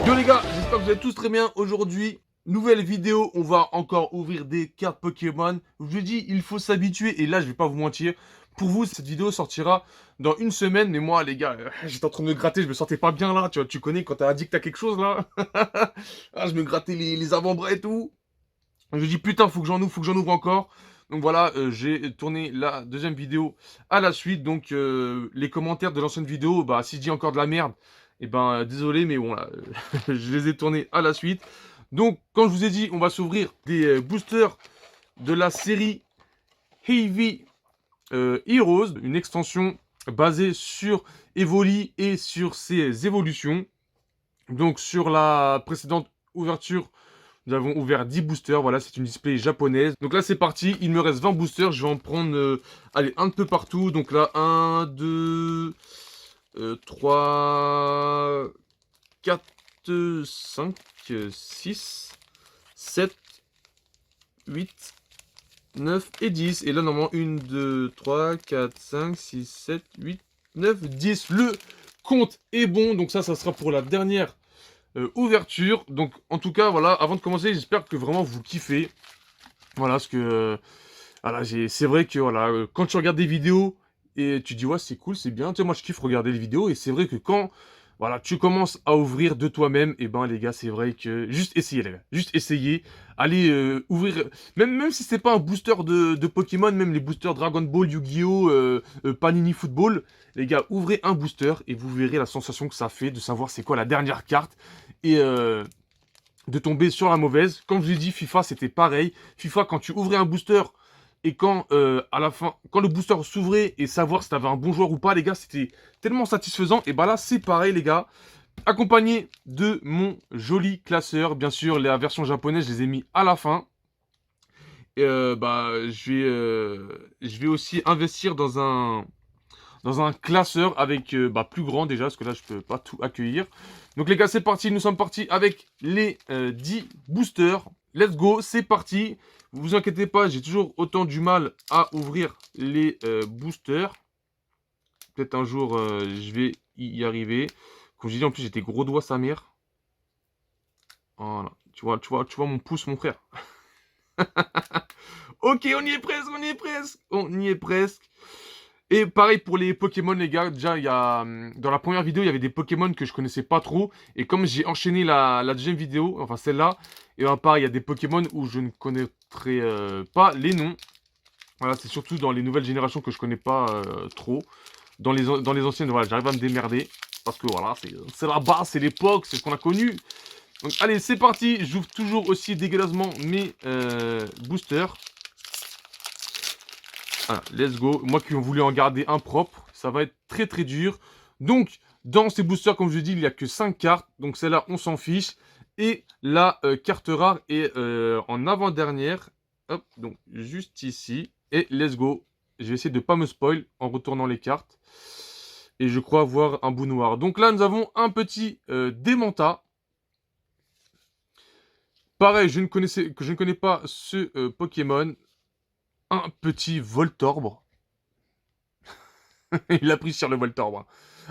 Yo les gars, j'espère que vous allez tous très bien. Aujourd'hui, nouvelle vidéo, on va encore ouvrir des cartes Pokémon. Je vous dis, il faut s'habituer et là, je vais pas vous mentir. Pour vous, cette vidéo sortira dans une semaine, mais moi, les gars, j'étais en train de me gratter, je me sentais pas bien là, tu vois, tu connais quand t'as dit que t'as quelque chose là. Ah, je me grattais les avant-bras et tout. Je me dis, putain, faut que j'en ouvre encore. Donc voilà, j'ai tourné la deuxième vidéo à la suite. Donc les commentaires de l'ancienne vidéo, bah si je dis encore de la merde, et ben désolé, mais bon là, je les ai tournés à la suite. Donc, comme je vous ai dit, on va s'ouvrir des boosters de la série Heavy Heroes, une extension basée sur Evoli et sur ses évolutions. Donc sur la précédente ouverture, nous avons ouvert 10 boosters, voilà, c'est une display japonaise. Donc là, c'est parti, il me reste 20 boosters, je vais en prendre, allez, un peu partout. Donc là, 1, 2, 3, 4, 5, 6, 7, 8, 9 et 10. Et là, normalement, 1, 2, 3, 4, 5, 6, 7, 8, 9, 10. Le compte est bon, donc ça sera pour la dernière ouverture. Donc en tout cas voilà, avant de commencer, j'espère que vraiment vous kiffez. Voilà, parce que voilà, c'est vrai que voilà, quand tu regardes des vidéos et tu dis ouais c'est cool, c'est bien, tu sais moi je kiffe regarder les vidéos et c'est vrai que quand voilà, tu commences à ouvrir de toi-même, et ben les gars, c'est vrai que juste essayez les gars, juste essayez, allez ouvrir, même si c'est pas un booster de Pokémon, même les boosters Dragon Ball, Yu-Gi-Oh, Panini Football, les gars, ouvrez un booster et vous verrez la sensation que ça fait de savoir c'est quoi la dernière carte et de tomber sur la mauvaise. Comme je vous ai dit, FIFA c'était pareil. FIFA, quand tu ouvrais un booster et quand à la fin, quand le booster s'ouvrait et savoir si t'avais un bon joueur ou pas, les gars, c'était tellement satisfaisant. Et bah là, c'est pareil, les gars. Accompagné de mon joli classeur. Bien sûr, la version japonaise, je les ai mis à la fin. Et bah, je vais aussi investir dans un classeur avec bah, plus grand déjà, parce que là, je peux pas tout accueillir. Donc les gars, c'est parti. Nous sommes partis avec les 10 boosters. Let's go, c'est parti. Vous inquiétez pas, j'ai toujours autant du mal à ouvrir les boosters. Peut-être un jour, je vais y arriver. Comme je dis, en plus, j'ai des gros doigts, sa mère. Voilà. Tu vois mon pouce, mon frère. Ok, on y est presque, on y est presque. On y est presque. Et pareil pour les Pokémon, les gars. Déjà, il y a, dans la première vidéo, il y avait des Pokémon que je connaissais pas trop. Et comme j'ai enchaîné la deuxième vidéo, enfin celle-là, et ben pareil, il y a des Pokémon où je ne connaîtrais pas les noms. Voilà, c'est surtout dans les nouvelles générations que je connais pas trop. Dans les anciennes, voilà, j'arrive à me démerder. Parce que voilà, c'est la base, c'est l'époque, c'est ce qu'on a connu. Donc allez, c'est parti. J'ouvre toujours aussi dégueulassement mes boosters. Voilà, let's go. Moi qui ai voulu en garder un propre, ça va être très très dur. Donc, dans ces boosters, comme je dis, il n'y a que 5 cartes. Donc celle-là, on s'en fiche. Et la carte rare est en avant-dernière. Hop, donc juste ici. Et let's go. Je vais essayer de ne pas me spoil en retournant les cartes. Et je crois avoir un bout noir. Donc là, nous avons un petit Démenta. Pareil, je ne connais pas ce Pokémon. Un petit Voltorbe. Il a pris sur le Voltorbe.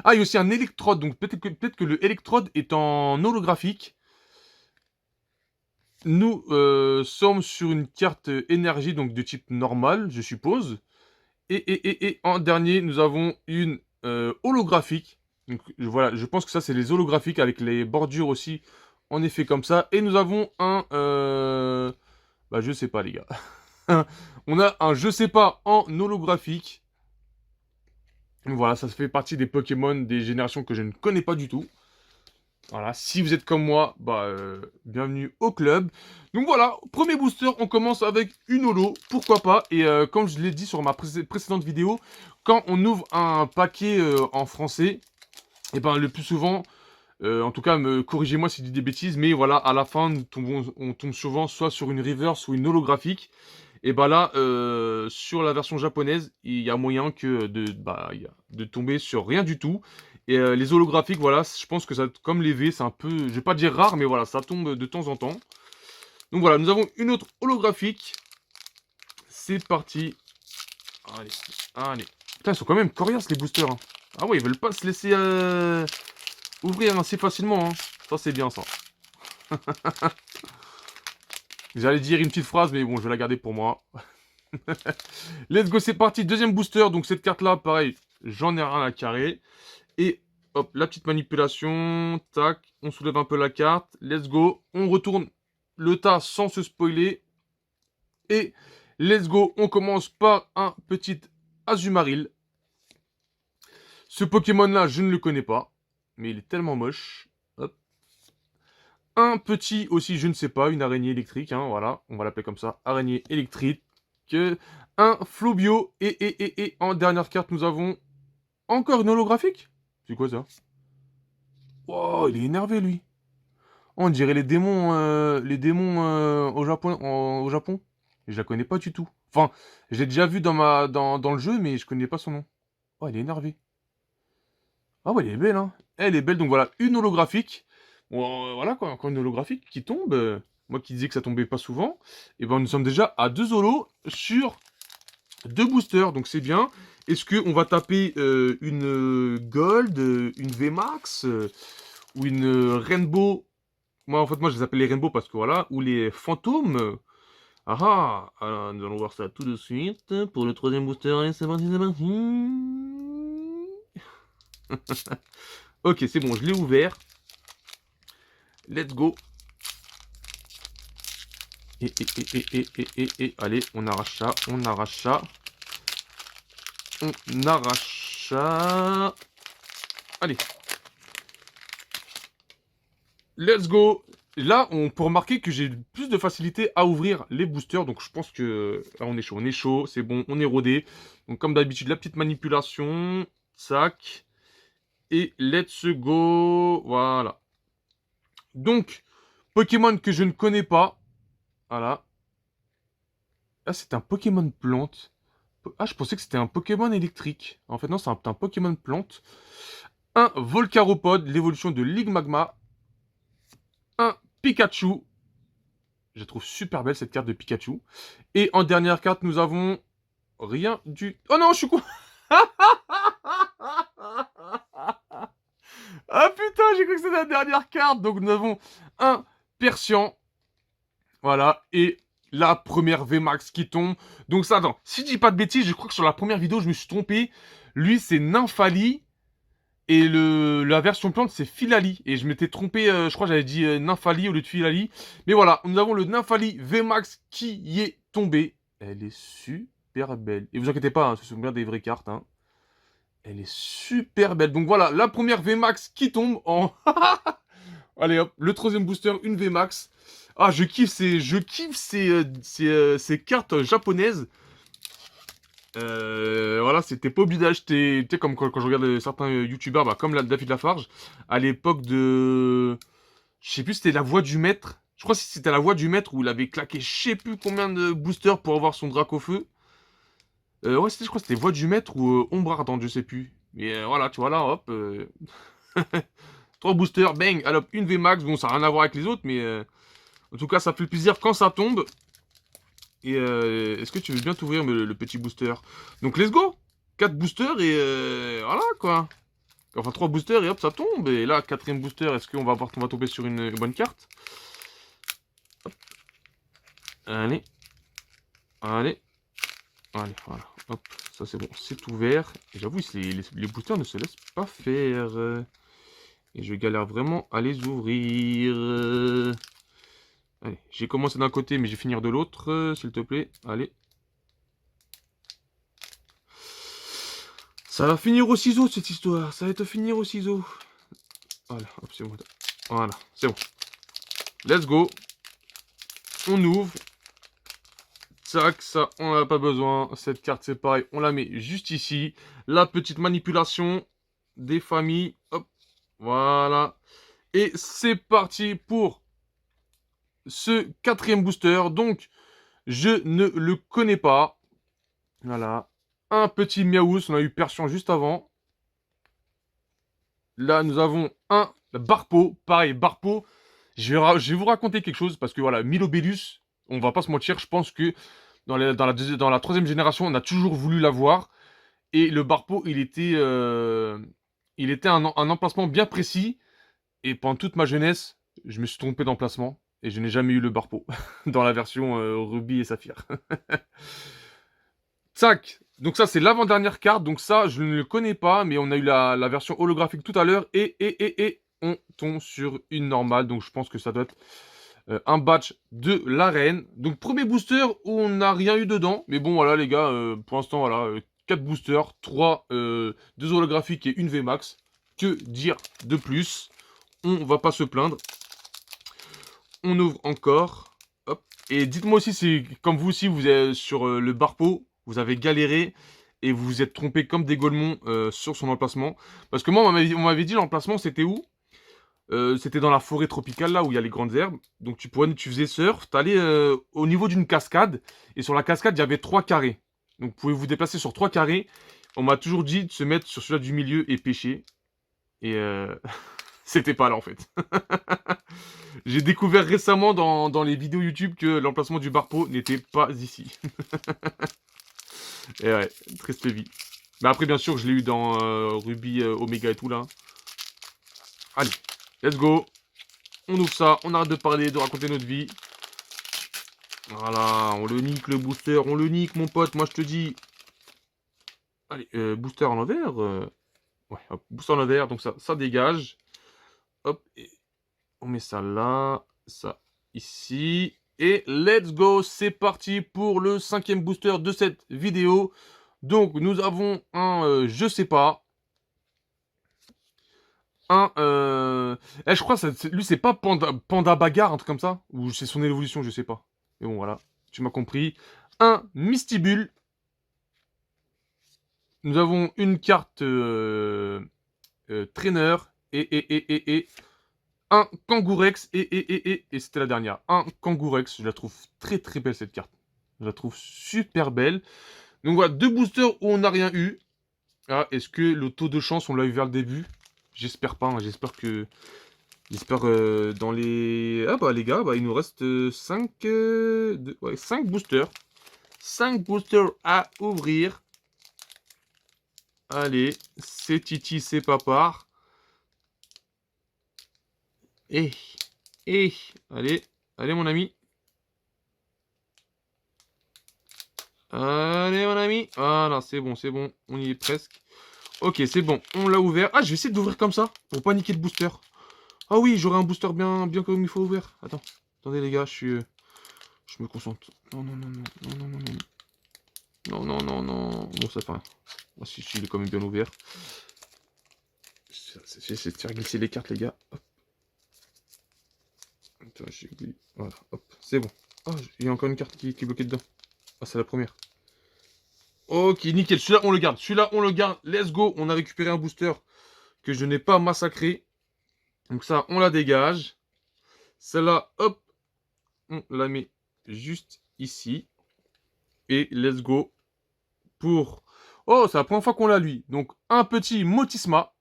Ah, il y a aussi un électrode. Donc peut-être que le électrode est en holographique. Nous sommes sur une carte énergie, donc de type normal, je suppose. Et en dernier, nous avons une holographique. Donc voilà, je pense que ça, c'est les holographiques avec les bordures aussi, en effet comme ça. Et nous avons un... bah, je sais pas, les gars. On a un je sais pas en holographique. Voilà, ça fait partie des Pokémon des générations que je ne connais pas du tout. Voilà, si vous êtes comme moi, bah, bienvenue au club. Donc voilà, premier booster, on commence avec une holo, pourquoi pas. Et comme je l'ai dit sur ma précédente vidéo, quand on ouvre un paquet en français, et ben le plus souvent, en tout cas, corrigez-moi si je dis des bêtises, mais voilà, à la fin, on tombe souvent soit sur une reverse ou une holographique. Et bah là, sur la version japonaise, il y a moyen que de tomber sur rien du tout. Et les holographiques, voilà, je pense que ça, comme les V, c'est un peu, je vais pas dire rare, mais voilà, ça tombe de temps en temps. Donc voilà, nous avons une autre holographique. C'est parti. Allez, allez. Putain, ils sont quand même coriaces les boosters, hein. Ah ouais, ils veulent pas se laisser ouvrir assez facilement, hein. Ça, c'est bien, ça. J'allais dire une petite phrase, mais bon, je vais la garder pour moi. Let's go, c'est parti. Deuxième booster. Donc, cette carte-là, pareil, j'en ai rien à carrer. Et hop, la petite manipulation. Tac, on soulève un peu la carte. Let's go. On retourne le tas sans se spoiler. Et let's go. On commence par un petit Azumarill. Ce Pokémon-là, je ne le connais pas. Mais il est tellement moche. Hop. Un petit aussi, je ne sais pas, une araignée électrique. Hein, voilà, on va l'appeler comme ça. Araignée électrique. Un Flobio. Et en dernière carte, nous avons encore une holographique. C'est quoi ça? Oh, il est énervé, lui. On dirait les démons au Japon. Je la connais pas du tout. Enfin, je l'ai déjà vu dans le jeu, mais je connais pas son nom. Oh, il est énervé. Ah ouais, elle est belle, hein. Elle est belle, donc voilà, une holographique. Bon, voilà, quoi, encore une holographique qui tombe. Moi qui disais que ça tombait pas souvent. Et ben, nous sommes déjà à 2 holos sur 2 boosters, donc c'est bien. Est-ce qu'on va taper une Gold, une VMAX, ou une Rainbow? Moi, en fait, moi, je les appelle les Rainbow parce que voilà, ou les fantômes. Ah ah, alors, nous allons voir ça tout de suite. Pour le troisième booster, allez, c'est parti, c'est parti. Ok, c'est bon, je l'ai ouvert. Let's go. Allez, on arrache ça, on arrache ça. On arrache ça. Allez. Let's go. Là, on peut remarquer que j'ai plus de facilité à ouvrir les boosters. Donc, je pense que là, on est chaud, c'est bon, on est rodé. Donc, comme d'habitude, la petite manipulation. Sac. Et let's go. Voilà. Donc, Pokémon que je ne connais pas. Voilà. Ah, c'est un Pokémon plante. Ah, je pensais que c'était un Pokémon électrique. En fait, non, c'est un Pokémon plante. Un Volcaropod, l'évolution de Ligmagma. Un Pikachu. Je la trouve super belle, cette carte de Pikachu. Et en dernière carte, nous avons rien du... Oh non, je suis con. Ah putain, j'ai cru que c'était la dernière carte. Donc nous avons un Persian. Voilà. Et la première VMAX qui tombe. Donc ça, attends. Si je dis pas de bêtises, je crois que sur la première vidéo, je me suis trompé. Lui, c'est Nymphali. Et la version plante, c'est Filali. Et je m'étais trompé, je crois que j'avais dit Nymphali au lieu de Filali. Mais voilà, nous avons le Nymphali VMAX qui y est tombé. Elle est super belle. Et vous inquiétez pas, hein, ce sont bien des vraies cartes. Hein. Elle est super belle. Donc voilà, la première VMAX qui tombe en... Allez hop, le troisième booster, une VMAX. Ah, je kiffe ces cartes japonaises. Voilà, c'était pas obligé d'acheter, tu sais, comme quand je regarde certains youtubeurs, bah, comme David Lafarge, à l'époque de... Je sais plus, c'était la voix du maître. Je crois que c'était la voix du maître où il avait claqué je sais plus combien de boosters pour avoir son Dracofeu. Ouais, je crois que c'était voix du maître ou ombre ardente, je sais plus. Mais voilà, tu vois là, hop. 3 boosters, bang, allez hop, une VMAX. Bon, ça n'a rien à voir avec les autres, mais en tout cas, ça fait plaisir quand ça tombe. Et est-ce que tu veux bien t'ouvrir le petit booster? Donc let's go. 4 boosters et voilà quoi. Enfin 3 boosters et hop ça tombe. Et là, quatrième booster, est-ce qu'on va tomber sur une bonne carte? Hop. Allez. Allez. Allez, voilà. Hop, ça c'est bon, c'est ouvert. Et j'avoue, les boosters ne se laissent pas faire. Et je galère vraiment à les ouvrir. Allez, j'ai commencé d'un côté, mais je vais finir de l'autre, s'il te plaît. Allez. Ça va finir au ciseau, cette histoire. Ça va te finir au ciseau. Voilà, hop, c'est bon. Voilà, c'est bon. Let's go. On ouvre. Tac, ça, on n'en a pas besoin. Cette carte, c'est pareil. On la met juste ici. La petite manipulation des familles. Hop, voilà. Et c'est parti pour ce quatrième booster. Donc, je ne le connais pas. Voilà. Un petit Miaous. On a eu Persian juste avant. Là, nous avons un Barpo. Pareil, Barpo. Je vais vous raconter quelque chose. Parce que voilà, Milobellus, on va pas se mentir. Je pense que dans la troisième génération, on a toujours voulu l'avoir. Et le Barpo, il était un emplacement bien précis. Et pendant toute ma jeunesse, je me suis trompé d'emplacement et je n'ai jamais eu le Barpo dans la version Ruby et Saphir. Tac! Donc ça, c'est l'avant-dernière carte. Donc ça, je ne le connais pas, mais on a eu la version holographique tout à l'heure. Et on tombe sur une normale. Donc je pense que ça doit être un batch de l'arène. Donc premier booster où on n'a rien eu dedans. Mais bon, voilà les gars, pour l'instant, voilà, 4 boosters, 3, 2 holographiques et une VMAX. Que dire de plus? On va pas se plaindre. On ouvre encore. Hop. Et dites-moi aussi, c'est comme vous aussi, vous êtes sur le Barpo, vous avez galéré et vous vous êtes trompé comme des Golemons sur son emplacement. Parce que moi, on m'avait dit l'emplacement, c'était où? C'était dans la forêt tropicale, là où il y a les grandes herbes. Donc tu faisais surf, t'allais au niveau d'une cascade. Et sur la cascade, il y avait 3 carrés. Donc vous pouvez vous déplacer sur 3 carrés. On m'a toujours dit de se mettre sur celui-là du milieu et pêcher. Et c'était pas là en fait. J'ai découvert récemment dans les vidéos YouTube que l'emplacement du Barpo n'était pas ici. Et ouais, triste vie. Mais après, bien sûr, je l'ai eu dans Ruby, Omega et tout là. Allez, let's go. On ouvre ça, on arrête de parler, de raconter notre vie. Voilà, on le nique le booster, on le nique mon pote, moi je te dis. Allez, booster en l'envers. Ouais, hop, booster en l'envers, donc ça dégage. Hop, et on met ça là, ça ici. Et let's go, c'est parti pour le 5e booster de cette vidéo. Donc nous avons un je sais pas. Un je crois que lui c'est pas Panda Bagarre, un truc comme ça. Ou c'est son évolution, je sais pas. Mais bon voilà, tu m'as compris. Un Mistibule. Nous avons une carte trainer. Et un Kangourex et c'était la dernière. Un Kangourex, je la trouve très très belle cette carte. Je la trouve super belle. Donc voilà, 2 boosters où on n'a rien eu. Ah, est-ce que le taux de chance, on l'a eu vers le début? J'espère pas, hein, j'espère que... J'espère dans les... Ah bah les gars, bah, il nous reste 5... ouais, 5 boosters. 5 boosters à ouvrir. Allez, c'est Titi, c'est Papar. Et, allez, allez mon ami. Allez mon ami. Voilà, c'est bon, on y est presque. Ok, c'est bon, on l'a ouvert. Ah, je vais essayer d'ouvrir comme ça, pour pas niquer le booster. Ah oui, j'aurai un booster bien comme il faut ouvert. Attends, attendez les gars, je me concentre. Non, non, non, non, non, non, non, non. Non, non, non, non. Bon, ça fait rien. Ah, si, il est quand même bien ouvert. J'essaie de faire glisser les cartes, les gars. Hop. Attends, voilà, hop, c'est bon. Ah, il y a encore une carte qui est bloquée dedans. Ah, c'est la première. Ok, nickel. Celui-là, on le garde. Celui-là, on le garde. Let's go. On a récupéré un booster que je n'ai pas massacré. Donc ça, on la dégage. Celle-là, hop, on la met juste ici. Et let's go pour... Oh, c'est la première fois qu'on l'a, lui. Donc, un petit Motisma.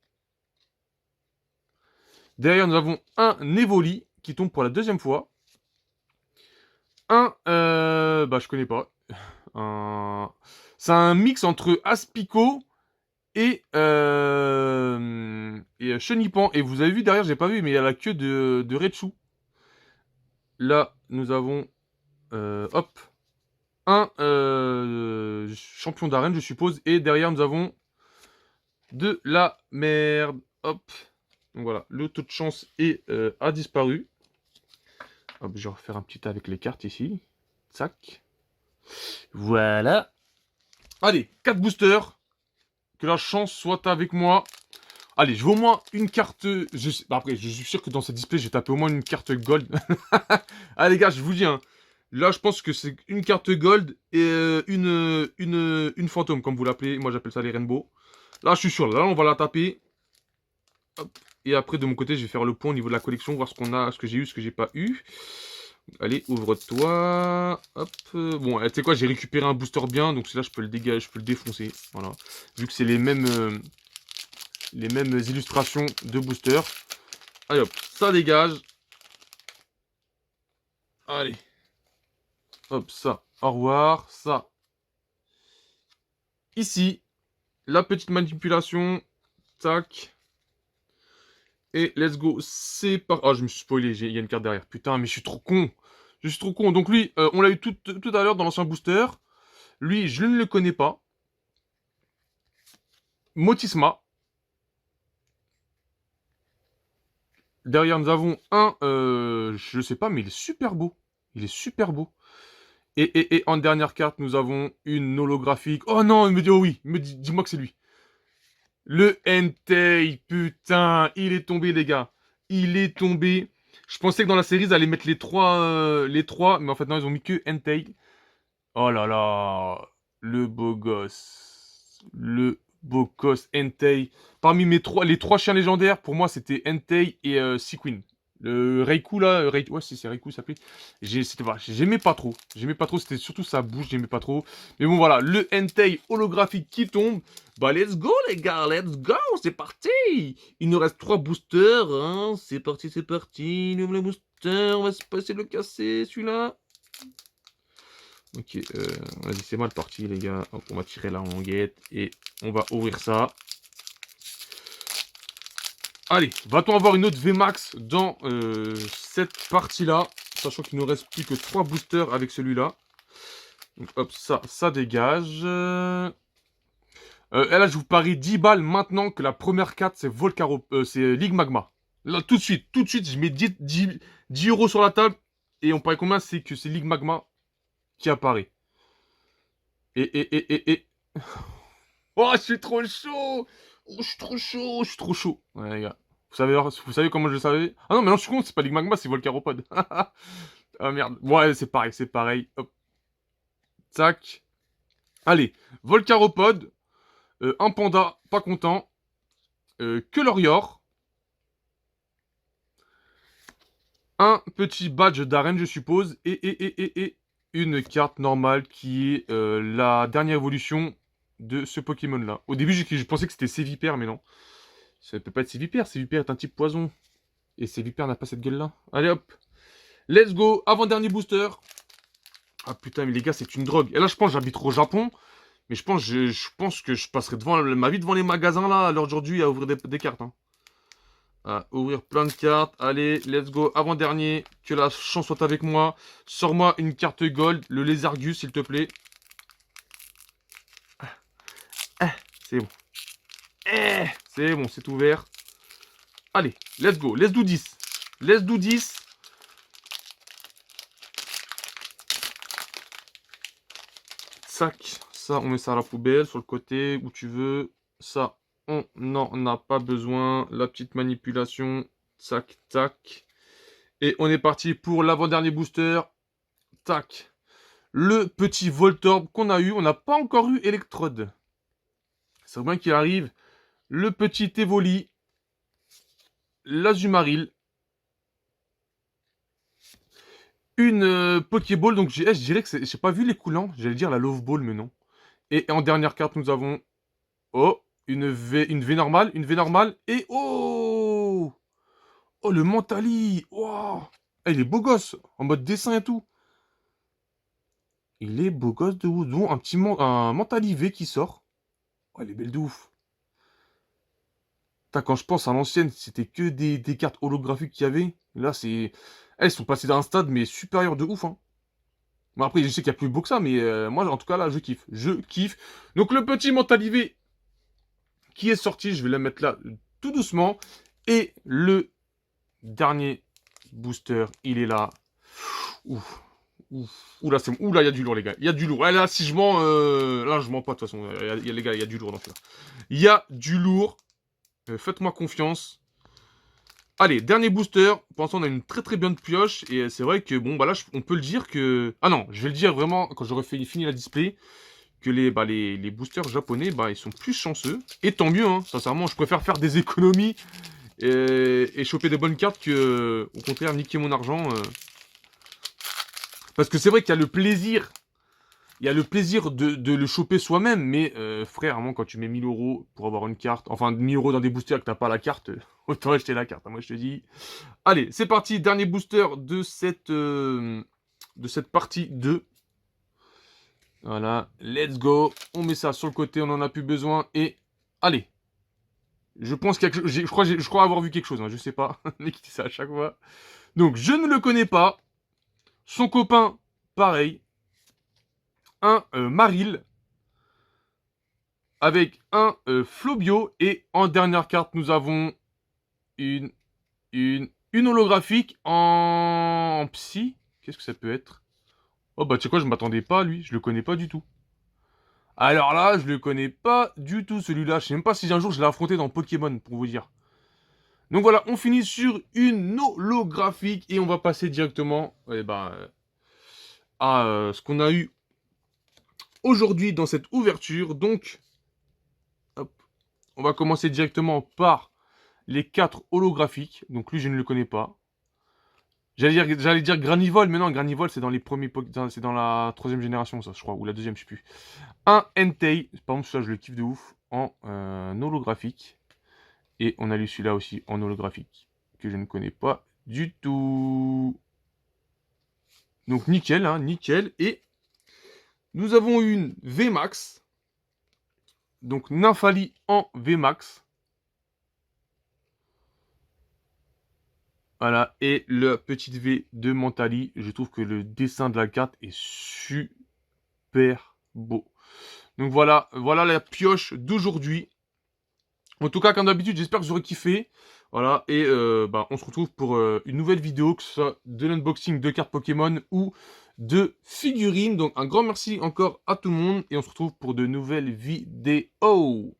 Derrière, nous avons un Nevoli qui tombe pour la 2e fois. Un... bah, je connais pas. C'est un mix entre Aspico et Chenipan. Et vous avez vu derrière, j'ai pas vu, mais il y a la queue de Rechu. Là, nous avons... hop. Un champion d'arène, je suppose. Et derrière, nous avons de la merde. Hop. Donc voilà, le taux de chance a disparu. Hop, je vais refaire un petit tas avec les cartes ici. Tac. Voilà. Allez, 4 boosters. Que la chance soit avec moi. Allez, je veux au moins une carte... après, je suis sûr que dans ce display, j'ai tapé au moins une carte gold. Allez, les gars, je vous dis, hein. Là, je pense que c'est une carte gold et une fantôme, comme vous l'appelez. Moi, j'appelle ça les rainbow. Là, je suis sûr. Là, on va la taper. Hop. Et après, de mon côté, je vais faire le point au niveau de la collection, voir ce qu'on a, ce que j'ai eu, ce que j'ai pas eu. Allez, ouvre-toi. Hop. Bon, tu sais quoi, j'ai récupéré un booster bien, donc là, je peux le dégager, je peux le défoncer. Voilà. Vu que c'est les mêmes illustrations de booster. Allez hop, ça dégage. Allez. Hop, ça. Au revoir. Ça. Ici. La petite manipulation. Tac. Et let's go, c'est par... Oh, je me suis spoilé, il y a une carte derrière. Putain, mais je suis trop con. Je suis trop con. Donc lui, on l'a eu tout à l'heure dans l'ancien booster. Lui, je ne le connais pas. Motisma. Derrière, nous avons un... je sais pas, mais il est super beau. Il est super beau. Et en dernière carte, nous avons une holographique. Oh non, il me dit, oh oui, dis-moi que c'est lui. Le Entei, putain, il est tombé, les gars. Il est tombé. Je pensais que dans la série, ils allaient mettre les trois, mais en fait, non, ils ont mis que Entei. Oh là là, le beau gosse. Le beau gosse Entei. Parmi les trois chiens légendaires, pour moi, c'était Entei et Sequin. Le Reiku, là, ouais, c'est Reiku, ça s'appelait. J'aimais pas trop. J'aimais pas trop, c'était surtout sa bouche, j'aimais pas trop. Mais bon, voilà, le Entei holographique qui tombe. Bah, let's go, les gars, let's go, c'est parti. Il nous reste 3 boosters, hein. C'est parti, c'est parti. Il ouvre le booster, on va se passer le casser, celui-là. Ok, vas-y, c'est mal parti, les gars. Hop, on va tirer la languette et on va ouvrir ça. Allez, va-t-on avoir une autre VMAX dans cette partie-là, sachant qu'il ne reste plus que 3 boosters avec celui-là. Donc hop, ça dégage. Et là, je vous parie 10 balles maintenant que la première carte, c'est c'est Ligue Magma. Là, tout de suite, je mets 10 euros sur la table. Et on parie combien? C'est que c'est Ligue Magma qui apparaît. Et... Oh, je suis trop chaud! Oh, je suis trop chaud, je suis trop chaud. Ouais, les gars. Vous savez comment je le savais? Ah non, mais non, je suis con, c'est pas Ligue Magma, c'est Volcaropod. Ah merde. Ouais, c'est pareil, c'est pareil. Hop. Tac. Allez, Volcaropod. Un panda, pas content. Que l'Orior. Un petit badge d'arène, je suppose. Et une carte normale qui est la dernière évolution de ce Pokémon-là. Au début, je pensais que c'était Sévipère, mais non. Ça ne peut pas être Sévipère. Sévipère est un type poison. Et Sévipère n'a pas cette gueule-là. Allez hop. Let's go. Avant-dernier booster. Ah putain, mais les gars, c'est une drogue. Et là, je pense que j'habite au Japon. Mais je pense que je passerai ma vie devant les magasins, là, à l'heure d'aujourd'hui, à ouvrir des cartes. Hein. À ouvrir plein de cartes. Allez, let's go. Avant-dernier. Que la chance soit avec moi. Sors-moi une carte gold. Le Lézargus, s'il te plaît. C'est bon. C'est bon, c'est ouvert. Allez, let's go. Let's do 10. Let's do 10. Sac. Ça, on met ça à la poubelle, sur le côté, où tu veux. Ça, on n'en a pas besoin. La petite manipulation. Tac, tac. Et on est parti pour l'avant-dernier booster. Tac. Le petit Voltorb qu'on a eu. On n'a pas encore eu Electrode. C'est bien qu'il arrive. Le petit Evoli. L'Azumaril. Une Pokéball. Donc, je dirais que j'ai pas vu les coulants. J'allais dire la Love Ball, mais non. Et en dernière carte, nous avons... Oh, une V normale. Une V normale. Et oh! Oh, le Mentali! Wow! Il est beau gosse, en mode dessin et tout. Il est beau gosse de ouf. Donc, un Mentali V qui sort. Oh, elle est belle de ouf. Putain, quand je pense à l'ancienne, c'était que des cartes holographiques qu'il y avait. Là, c'est... Elles sont passées d'un stade, mais supérieur de ouf, hein. Bon, après, je sais qu'il n'y a plus beau que ça, mais moi, en tout cas, là, je kiffe. Je kiffe. Donc, le petit Mentali V qui est sorti, je vais le mettre là tout doucement. Et le dernier booster, il est là. Ouf. Oula, oula, il y a du lourd, les gars. Il y a du lourd. Là, si je mens, là, je mens pas, de toute façon. Les gars, il y a du lourd dans celui-là. Il y a du lourd. Faites-moi confiance. Allez, dernier booster. Pour l'instant, on a une très très bonne pioche. Et c'est vrai que, bon, bah là, on peut le dire que... Ah non, je vais le dire vraiment quand j'aurai fini la display. Que les boosters japonais, bah, ils sont plus chanceux. Et tant mieux, hein. Sincèrement, je préfère faire des économies et choper des bonnes cartes que, au contraire, niquer mon argent. Parce que c'est vrai qu'il y a le plaisir. Il y a le plaisir de le choper soi-même, mais frère, moi, quand tu mets 1000 euros pour avoir une carte, enfin 1000 euros dans des boosters et que t'as pas la carte, autant acheter la carte, hein, moi je te dis. Allez, c'est parti, dernier booster de cette partie 2. Voilà, let's go. On met ça sur le côté, on en a plus besoin. Et allez. Je pense qu'il y a quelque... je crois avoir vu quelque chose, hein, je sais pas. Mais qui dit ça à chaque fois. Donc, je ne le connais pas. Son copain, pareil. Un Maril. Avec un Flobio. Et en dernière carte, nous avons une holographique en psy. Qu'est-ce que ça peut être? Oh bah tu sais quoi, je m'attendais pas à lui. Je le connais pas du tout. Alors là, je le connais pas du tout celui-là. Je sais même pas si un jour je l'ai affronté dans Pokémon, pour vous dire. Donc voilà, on finit sur une holographique et on va passer directement à ce qu'on a eu aujourd'hui dans cette ouverture. Donc, hop, on va commencer directement par les 4 holographiques. Donc lui, je ne le connais pas. J'allais dire Granivol, mais non, Granivol, c'est dans les premiers c'est dans la 3ème génération, ça, je crois, ou la 2ème, je sais plus. Un Entei, par exemple, ça, je le kiffe de ouf, en holographique. Et on a lu celui-là aussi en holographique, que je ne connais pas du tout. Donc nickel, hein, nickel. Et nous avons une VMAX. Donc Nymphali en VMAX. Voilà, et la petite V de Mentali. Je trouve que le dessin de la carte est super beau. Donc voilà, voilà la pioche d'aujourd'hui. En tout cas, comme d'habitude, j'espère que vous aurez kiffé. Voilà, et on se retrouve pour une nouvelle vidéo, que ce soit de l'unboxing de cartes Pokémon ou de figurines. Donc un grand merci encore à tout le monde, et on se retrouve pour de nouvelles vidéos.